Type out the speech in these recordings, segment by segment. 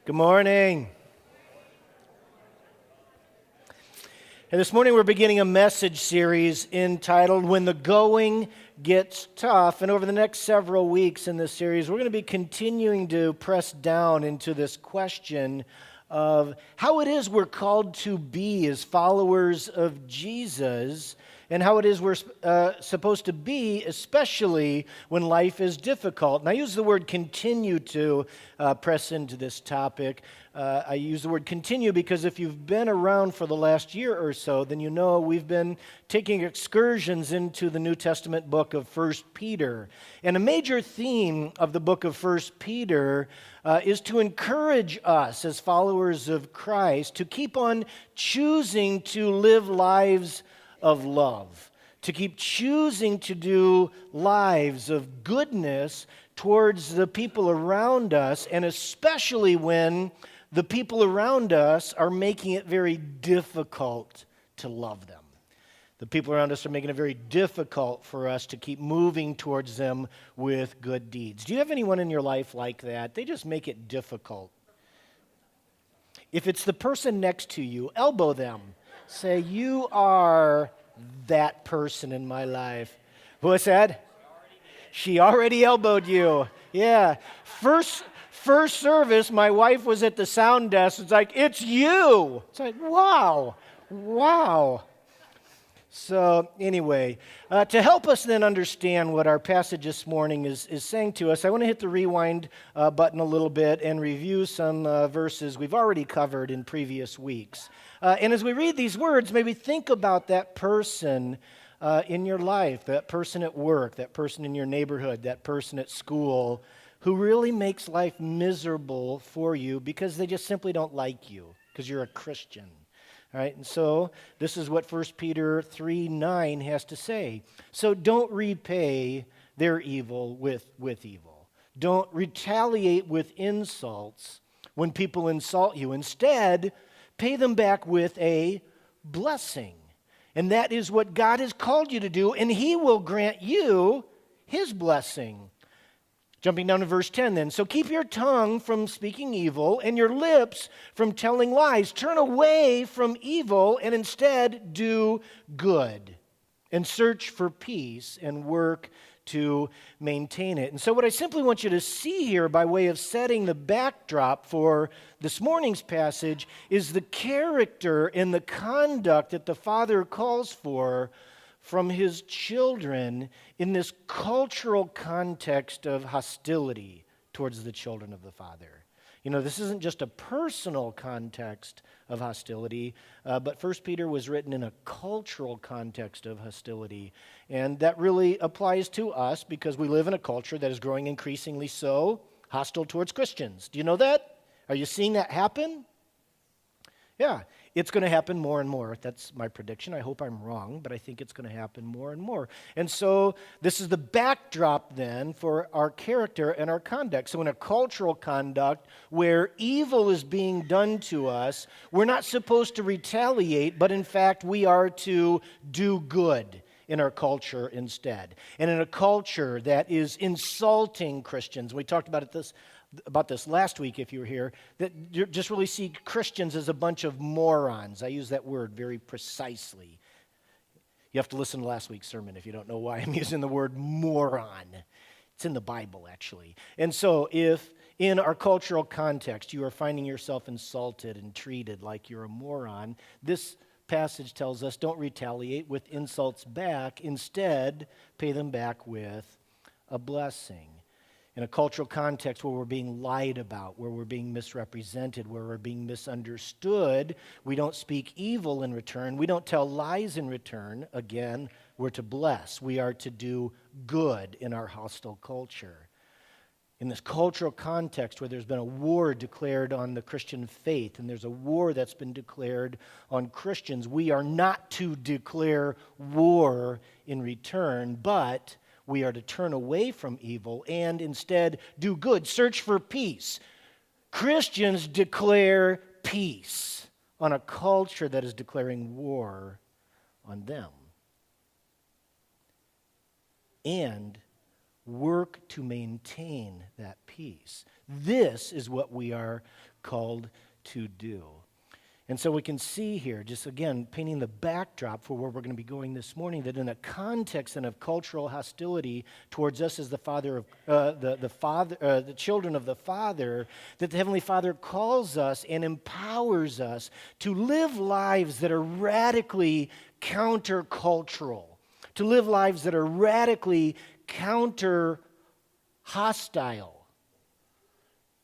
Good morning. And this morning we're beginning a message series entitled When the Going Gets Tough. And over the next several weeks in this series, we're going to be continuing to press down into this question of how it is we're called to be as followers of Jesus, and how it is we're supposed to be, especially when life is difficult. And I use the word continue to press into this topic. I use the word continue because if you've been around for the last year or so, then you know we've been taking excursions into the New Testament book of 1 Peter. And a major theme of the book of 1 Peter is to encourage us as followers of Christ to keep on choosing to live lives of love, to keep choosing to do lives of goodness towards the people around us, and especially when the people around us are making it very difficult to love them. The people around us are making it very difficult for us to keep moving towards them with good deeds. Do you have anyone in your life like that? They just make it difficult. If it's the person next to you, elbow them. Say, you are that person in my life. What's that? She already elbowed you. Yeah. First service, my wife was at the sound desk. It's like, it's you. It's like, wow. So anyway, to help us then understand what our passage this morning is saying to us, I want to hit the rewind button a little bit and review some verses we've already covered in previous weeks. And as we read these words, maybe think about that person in your life, that person at work, that person in your neighborhood, that person at school who really makes life miserable for you because they just simply don't like you because you're a Christian. All right, and so this is what 1 Peter 3:9 has to say. So don't repay their evil with evil. Don't retaliate with insults when people insult you. Instead, pay them back with a blessing. And that is what God has called you to do, and He will grant you His blessing. Jumping down to verse 10 then. So keep your tongue from speaking evil and your lips from telling lies. Turn away from evil and instead do good. And search for peace and work to maintain it. And so what I simply want you to see here by way of setting the backdrop for this morning's passage is the character and the conduct that the Father calls for from His children in this cultural context of hostility towards the children of the Father. You know, this isn't just a personal context of hostility, but 1 Peter was written in a cultural context of hostility. And that really applies to us because we live in a culture that is growing increasingly so hostile towards Christians. Do you know that? Are you seeing that happen? Yeah, it's going to happen more and more. That's my prediction. I hope I'm wrong, but I think it's going to happen more and more. And so this is the backdrop then for our character and our conduct. So in a cultural conduct where evil is being done to us, we're not supposed to retaliate, but in fact we are to do good in our culture instead. And in a culture that is insulting Christians, we talked about this last week if you were here, that you just really see Christians as a bunch of morons. I use that word very precisely. You have to listen to last week's sermon if you don't know why I'm using the word moron. It's in the Bible, actually. And so if in our cultural context you are finding yourself insulted and treated like you're a moron, this passage tells us don't retaliate with insults back. Instead, pay them back with a blessing. In a cultural context where we're being lied about, where we're being misrepresented, where we're being misunderstood, we don't speak evil in return. We don't tell lies in return. Again, we're to bless. We are to do good in our hostile culture. In this cultural context where there's been a war declared on the Christian faith and there's a war that's been declared on Christians, we are not to declare war in return, but we are to turn away from evil and instead do good. Search for peace. Christians declare peace on a culture that is declaring war on them. And work to maintain that peace. This is what we are called to do. And so we can see here, just again, painting the backdrop for where we're going to be going this morning, that in a context then of cultural hostility towards us as the children of the Father, that the Heavenly Father calls us and empowers us to live lives that are radically countercultural, to live lives that are radically counter-hostile.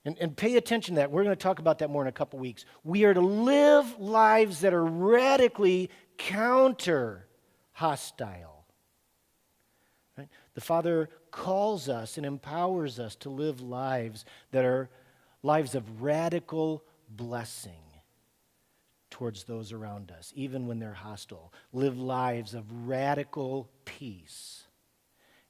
And pay attention to that. We're going to talk about that more in a couple weeks. We are to live lives that are radically counter-hostile. Right? The Father calls us and empowers us to live lives that are lives of radical blessing towards those around us, even when they're hostile. Live lives of radical peace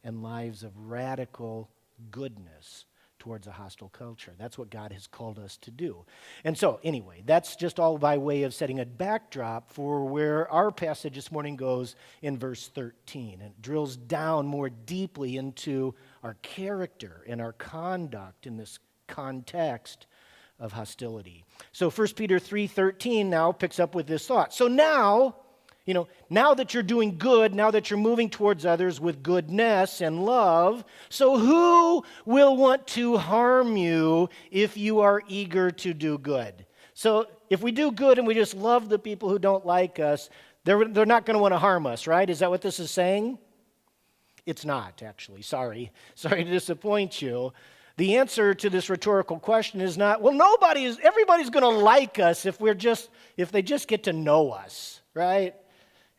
and lives of radical goodness towards a hostile culture. That's what God has called us to do. And so, anyway, that's just all by way of setting a backdrop for where our passage this morning goes in verse 13. And it drills down more deeply into our character and our conduct in this context of hostility. So 1 Peter 3:13 now picks up with this thought. So now that you're doing good, now that you're moving towards others with goodness and love, so who will want to harm you if you are eager to do good? So if we do good and we just love the people who don't like us, they're not going to want to harm us, right? Is that what this is saying? It's not, actually. Sorry to disappoint you. The answer to this rhetorical question is not, well, everybody's going to like us if they just get to know us, right?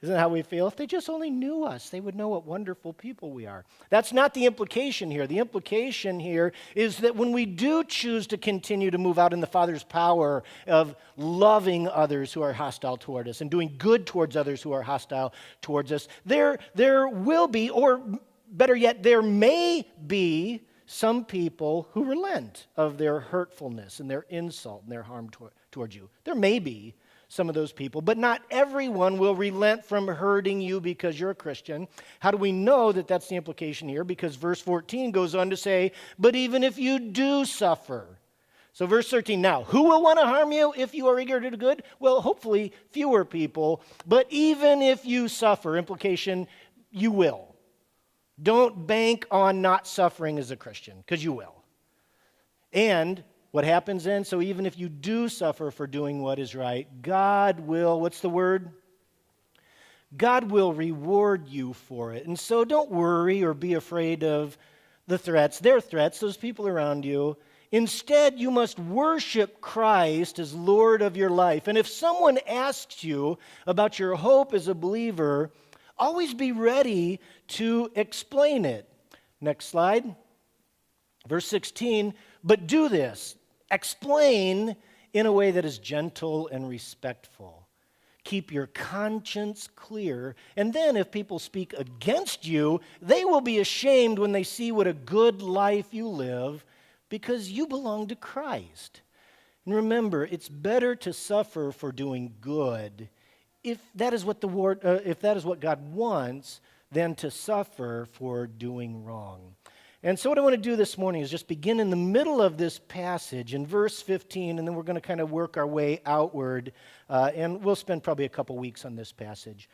Isn't that how we feel? If they just only knew us, they would know what wonderful people we are. That's not the implication here. The implication here is that when we do choose to continue to move out in the Father's power of loving others who are hostile toward us and doing good towards others who are hostile towards us, there will be, or better yet, there may be some people who relent of their hurtfulness and their insult and their harm towards you. There may be some of those people, but not everyone will relent from hurting you because you're a Christian. How do we know that that's the implication here? Because verse 14 goes on to say, but even if you do suffer. So verse 13, now, who will want to harm you if you are eager to do good? Well, hopefully fewer people, but even if you suffer, implication, you will. Don't bank on not suffering as a Christian, because you will. And what happens then? So even if you do suffer for doing what is right, God will, what's the word? God will reward you for it. And so don't worry or be afraid of the threats, their threats, those people around you. Instead, you must worship Christ as Lord of your life. And if someone asks you about your hope as a believer, always be ready to explain it. Next slide. Verse 16, but do this. Explain in a way that is gentle and respectful. Keep your conscience clear. And then if people speak against you, they will be ashamed when they see what a good life you live because you belong to Christ. And remember, it's better to suffer for doing good if that is what God wants than to suffer for doing wrong. And so what I want to do this morning is just begin in the middle of this passage in verse 15, and then we're going to kind of work our way outward, and we'll spend probably a couple weeks on this passage.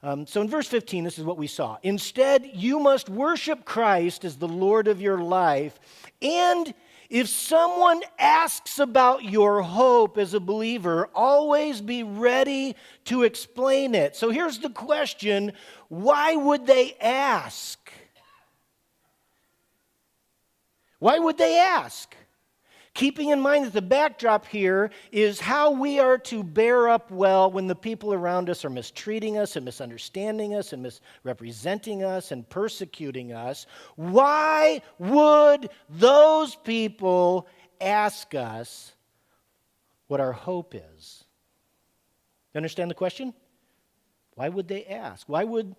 So in verse 15, this is what we saw. Instead, you must worship Christ as the Lord of your life, and if someone asks about your hope as a believer, always be ready to explain it. So here's the question, why would they ask? Why would they ask? Keeping in mind that the backdrop here is how we are to bear up well when the people around us are mistreating us and misunderstanding us and misrepresenting us and persecuting us. Why would those people ask us what our hope is? You understand the question? Why would they ask? Why would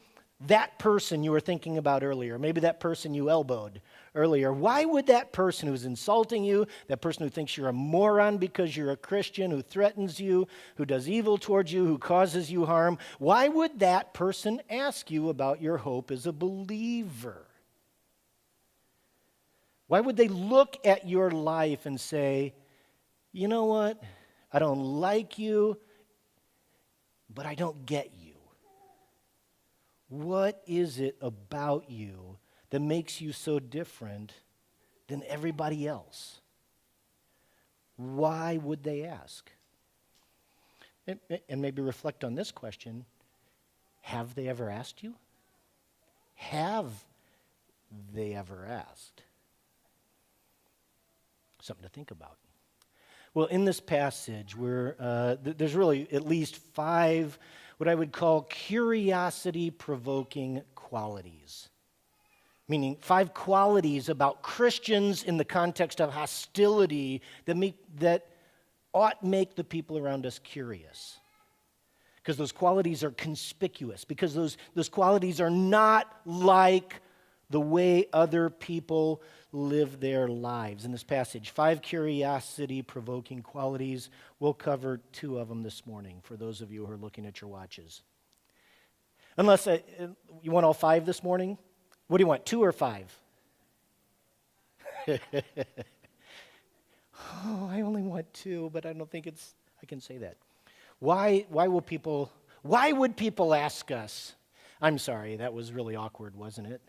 that person you were thinking about earlier, maybe that person you elbowed earlier, why would that person who's insulting you, that person who thinks you're a moron because you're a Christian, who threatens you, who does evil towards you, who causes you harm, why would that person ask you about your hope as a believer? Why would they look at your life and say, you know what? I don't like you, but I don't get you. What is it about you that makes you so different than everybody else? Why would they ask? And maybe reflect on this question. Have they ever asked you? Have they ever asked? Something to think about. Well, in this passage, there's really at least 5 what I would call curiosity-provoking qualities. Meaning 5 qualities about Christians in the context of hostility that ought make the people around us curious. Because those qualities are conspicuous. Because those qualities are not like the way other people live their lives. In this passage, 5 curiosity-provoking qualities. We'll cover 2 of them this morning for those of you who are looking at your watches. Unless you want all 5 this morning? What do you want, 2 or 5? Oh, I only want 2, but I don't think I can say that. Why would people ask us? I'm sorry, that was really awkward, wasn't it?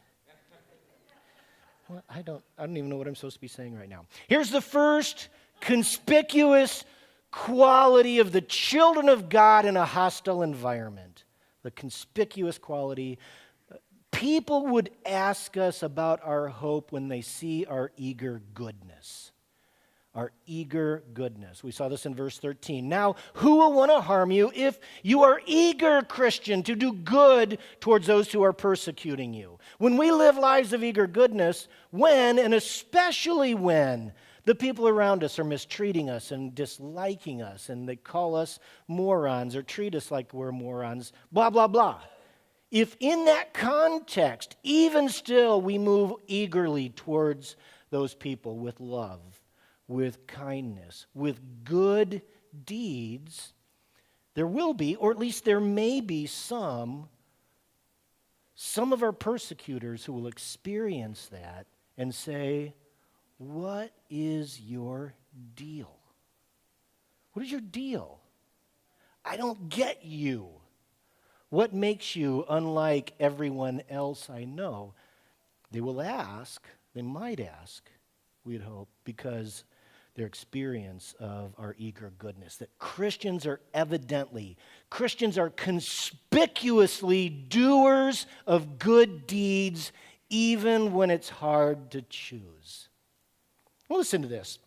Well, I don't even know what I'm supposed to be saying right now. Here's the first conspicuous quality of the children of God in a hostile environment. The conspicuous quality. People would ask us about our hope when they see our eager goodness. Our eager goodness. We saw this in verse 13. Now, who will want to harm you if you are eager, Christian, to do good towards those who are persecuting you? When we live lives of eager goodness, when, and especially when, the people around us are mistreating us and disliking us, and they call us morons or treat us like we're morons, blah, blah, blah. If in that context, even still, we move eagerly towards those people with love, with kindness, with good deeds, there will be, or at least there may be some of our persecutors who will experience that and say, what is your deal? What is your deal? I don't get you. What makes you unlike everyone else I know? They will ask, they might ask, we'd hope, because their experience of our eager goodness. That Christians are conspicuously doers of good deeds, even when it's hard to choose. Well, listen to this.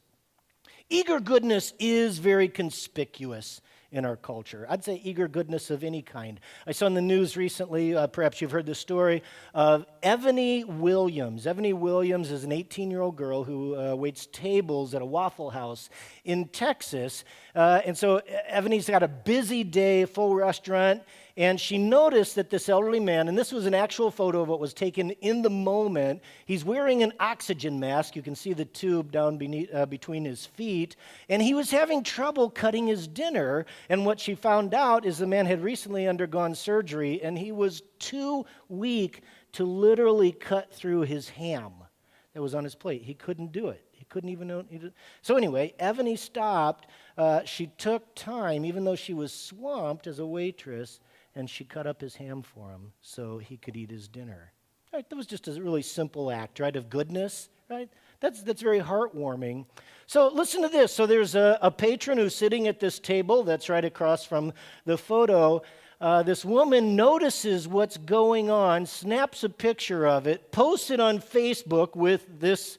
Eager goodness is very conspicuous in our culture. I'd say eager goodness of any kind. I saw in the news recently, perhaps you've heard the story, of Agony Williams. Agony Williams is an 18-year-old girl who waits tables at a Waffle House in Texas. And so Agony's got a busy day, full restaurant, and she noticed that this elderly man, and this was an actual photo of what was taken in the moment, he's wearing an oxygen mask. You can see the tube down between his feet, and he was having trouble cutting his dinner. And what she found out is the man had recently undergone surgery, and he was too weak to literally cut through his ham that was on his plate. He couldn't do it. He couldn't even know. So anyway, Agony stopped. She took time, even though she was swamped as a waitress, and she cut up his ham for him so he could eat his dinner. Right, that was just a really simple act, right, of goodness, right? That's very heartwarming. So listen to this. So there's a patron who's sitting at this table that's right across from the photo. This woman notices what's going on, snaps a picture of it, posts it on Facebook with this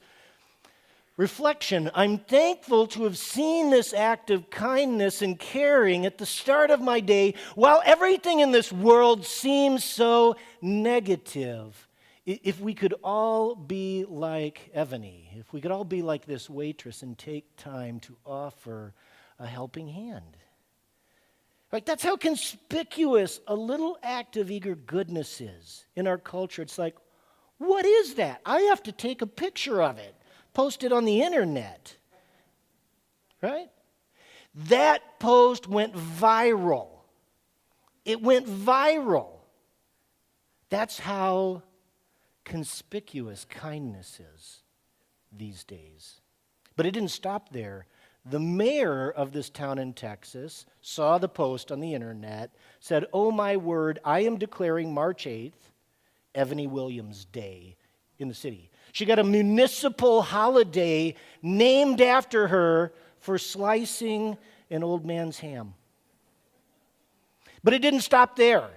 reflection. I'm thankful to have seen this act of kindness and caring at the start of my day while everything in this world seems so negative. If we could all be like Agony, if we could all be like this waitress and take time to offer a helping hand. Like, that's how conspicuous a little act of eager goodness is in our culture. It's like, what is that? I have to take a picture of it, post it on the internet, right? That post went viral. It went viral. That's how conspicuous kindness is. these days. But it didn't stop there. The mayor of this town in Texas saw the post on the internet, said, "Oh my word, I am declaring March 8th Agony Williams Day in the city." She got a municipal holiday named after her for slicing an old man's ham. But it didn't stop there.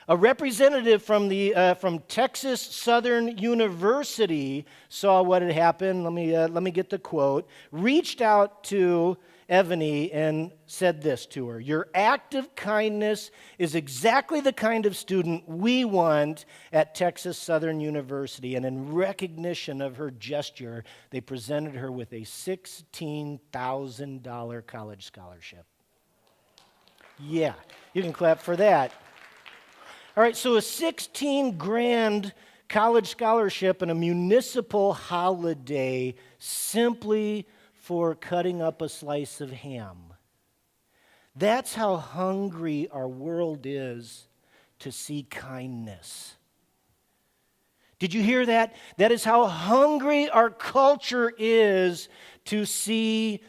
A representative from Texas Southern University saw what had happened. Let me get the quote. Reached out to Agony and said this to her: "Your act of kindness is exactly the kind of student we want at Texas Southern University." And in recognition of her gesture, they presented her with a $16,000 college scholarship. Yeah, you can clap for that. All right, so a 16 grand college scholarship and a municipal holiday simply for cutting up a slice of ham. That's how hungry our world is to see kindness. Did you hear that? That is how hungry our culture is to see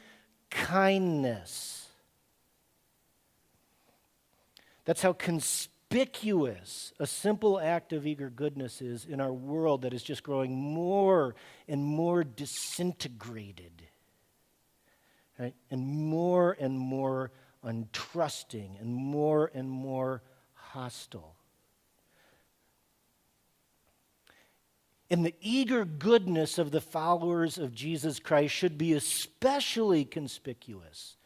kindness. That's how conspicuous a simple act of eager goodness is in our world that is just growing more and more disintegrated, right? And more untrusting and more hostile. And the eager goodness of the followers of Jesus Christ should be especially conspicuous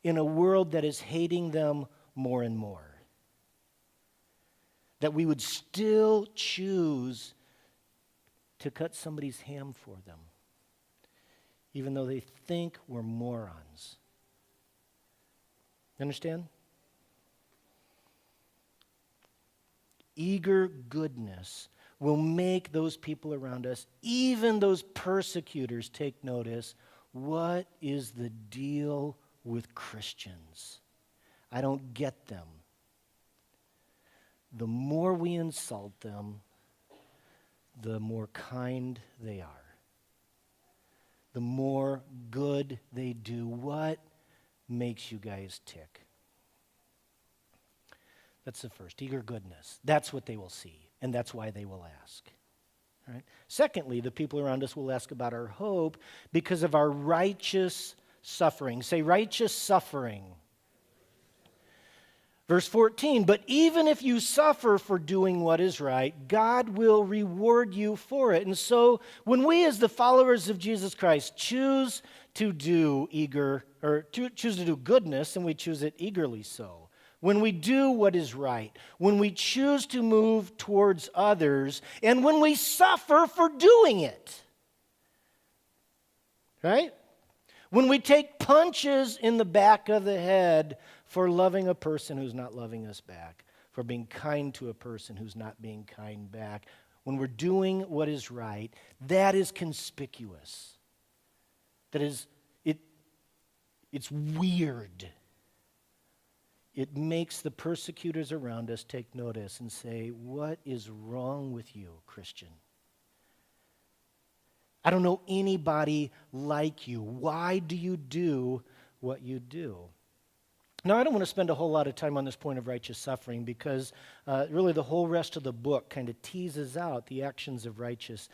in a world that is hating them more and more. That we would still choose to cut somebody's ham for them, even though they think we're morons. Understand? Eager goodness will make those people around us, even those persecutors, take notice. What is the deal with Christians? I don't get them. The more we insult them, the more kind they are. The more good they do. What makes you guys tick? That's the first, eager goodness. That's what they will see, and that's why they will ask. All right? Secondly, the people around us will ask about our hope because of our righteous suffering. Say, righteous suffering. Verse 14, "But even if you suffer for doing what is right, God will reward you for it." And so when we as the followers of Jesus Christ choose to do goodness, and we choose it eagerly so, when we do what is right, when we choose to move towards others, and when we suffer for doing it, right? When we take punches in the back of the head for loving a person who's not loving us back, for being kind to a person who's not being kind back, when we're doing what is right, that is conspicuous. That is, it's weird. It makes the persecutors around us take notice and say, "What is wrong with you, Christian? I don't know anybody like you. Why do you do what you do?" Now, I don't want to spend a whole lot of time on this point of righteous suffering because really the whole rest of the book kind of teases out the actions of righteous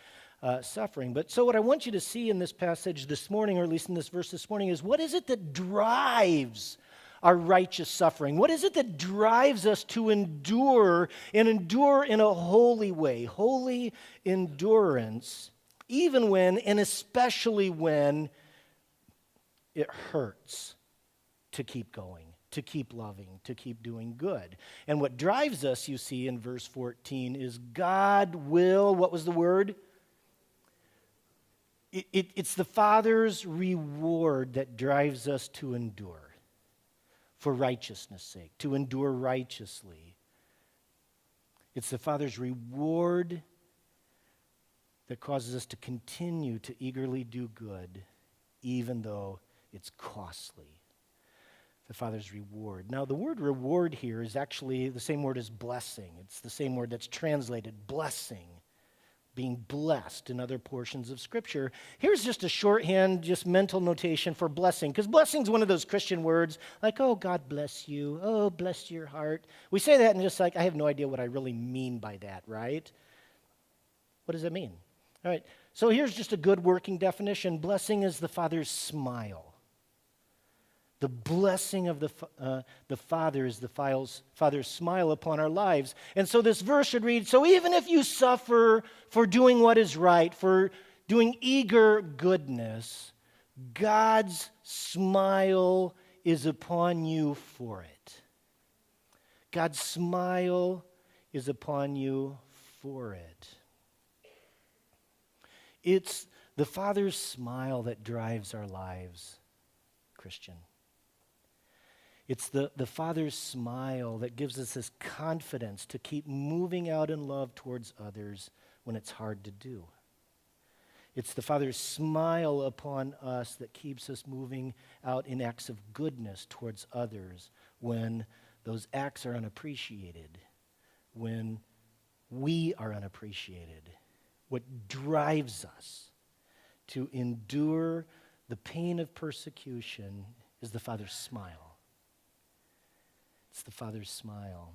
suffering. But so what I want you to see in this passage this morning, or at least in this verse this morning, is what is it that drives our righteous suffering? What is it that drives us to endure and endure in a holy way, holy endurance, even when and especially when it hurts to keep going, to keep loving, to keep doing good? And what drives us, you see in verse 14, is God will, what was the word? It's the Father's reward that drives us to endure for righteousness' sake, to endure righteously. It's the Father's reward that causes us to continue to eagerly do good, even though it's costly. The Father's reward. Now, the word reward here is actually the same word as blessing. It's the same word that's translated blessing. being blessed in other portions of Scripture. Here's just a shorthand, just mental notation for blessing, because blessing is one of those Christian words like, oh, God bless you, oh, bless your heart. We say that and just like, I have no idea what I really mean by that, right? What does that mean? All right, so here's just a good working definition. Blessing is the Father's smile. The blessing of the Father is the Father's smile upon our lives. And so this verse should read, so even if you suffer for doing what is right, for doing eager goodness, God's smile is upon you for it. God's smile is upon you for it. It's the Father's smile that drives our lives, Christian. It's the Father's smile that gives us this confidence to keep moving out in love towards others when it's hard to do. It's the Father's smile upon us that keeps us moving out in acts of goodness towards others when those acts are unappreciated, when we are unappreciated. What drives us to endure the pain of persecution is the Father's smile. It's the Father's smile.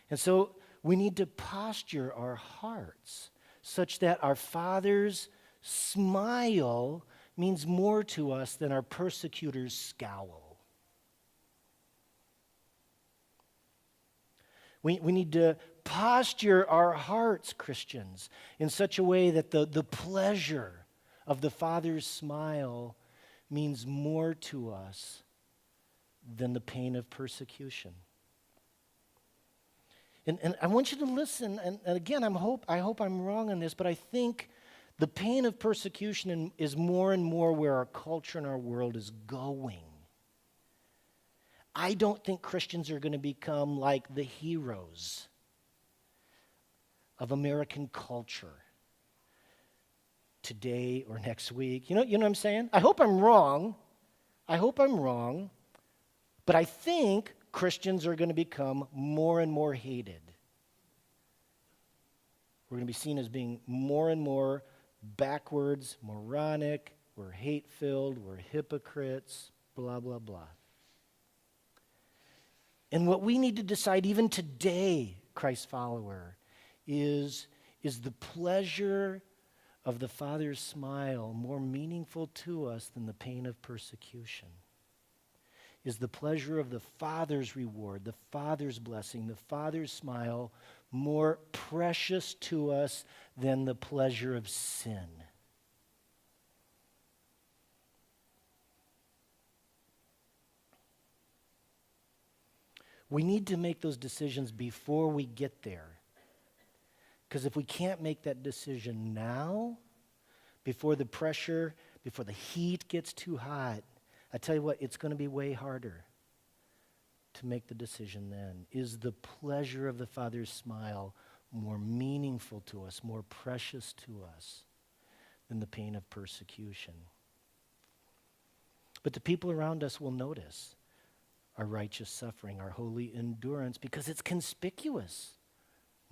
And so we need to posture our hearts such that our Father's smile means more to us than our persecutor's scowl. We need to posture our hearts, Christians, in such a way that the pleasure of the Father's smile means more to us than the pain of persecution. And I want you to listen, and again, I hope I'm wrong on this, but I think the pain of persecution is more and more where our culture and our world is going. I don't think Christians are going to become like the heroes of American culture today or next week. You know what I'm saying? I hope I'm wrong. But I think Christians are going to become more and more hated. We're going to be seen as being more and more backwards, moronic, we're hate-filled, we're hypocrites, blah, blah, blah. And what we need to decide even today, Christ follower, is the pleasure of the Father's smile more meaningful to us than the pain of persecution? Is the pleasure of the Father's reward, the Father's blessing, the Father's smile more precious to us than the pleasure of sin? We need to make those decisions before we get there. Because if we can't make that decision now, before the pressure, before the heat gets too hot, I tell you what, it's going to be way harder to make the decision then. Is the pleasure of the Father's smile more meaningful to us, more precious to us than the pain of persecution? But the people around us will notice our righteous suffering, our holy endurance, because it's conspicuous.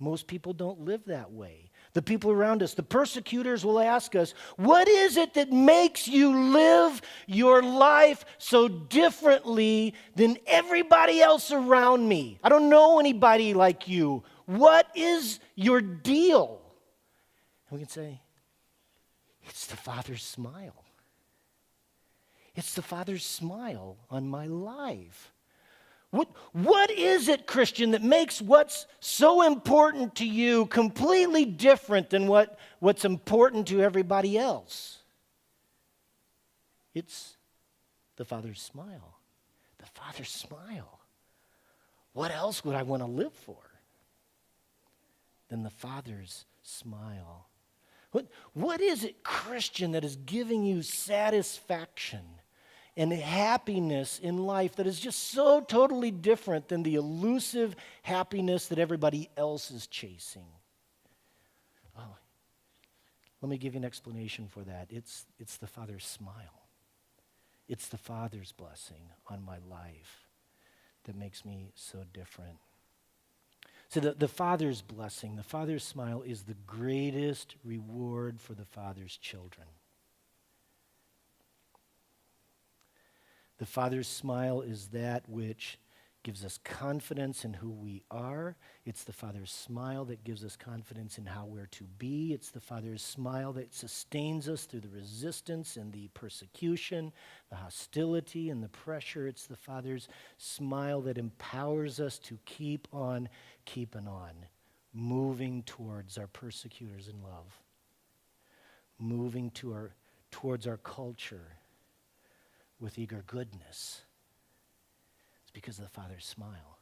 Most people don't live that way. The people around us, the persecutors will ask us, what is it that makes you live your life so differently than everybody else around me? I don't know anybody like you. What is your deal? And we can say, it's the Father's smile. It's the Father's smile on my life. What is it, Christian, that makes what's so important to you completely different than what's important to everybody else? It's the Father's smile. The Father's smile. What else would I want to live for than the Father's smile? What is it, Christian, that is giving you satisfaction and happiness in life that is just so totally different than the elusive happiness that everybody else is chasing? Oh, let me give you an explanation for that. It's the Father's smile. It's the Father's blessing on my life that makes me so different. So the Father's blessing, the Father's smile is the greatest reward for the Father's children. The Father's smile is that which gives us confidence in who we are. It's the Father's smile that gives us confidence in how we're to be. It's the Father's smile that sustains us through the resistance and the persecution, the hostility and the pressure. It's the Father's smile that empowers us to keep on keeping on, moving towards our persecutors in love, moving towards our culture with eager goodness. It's because of the Father's smile.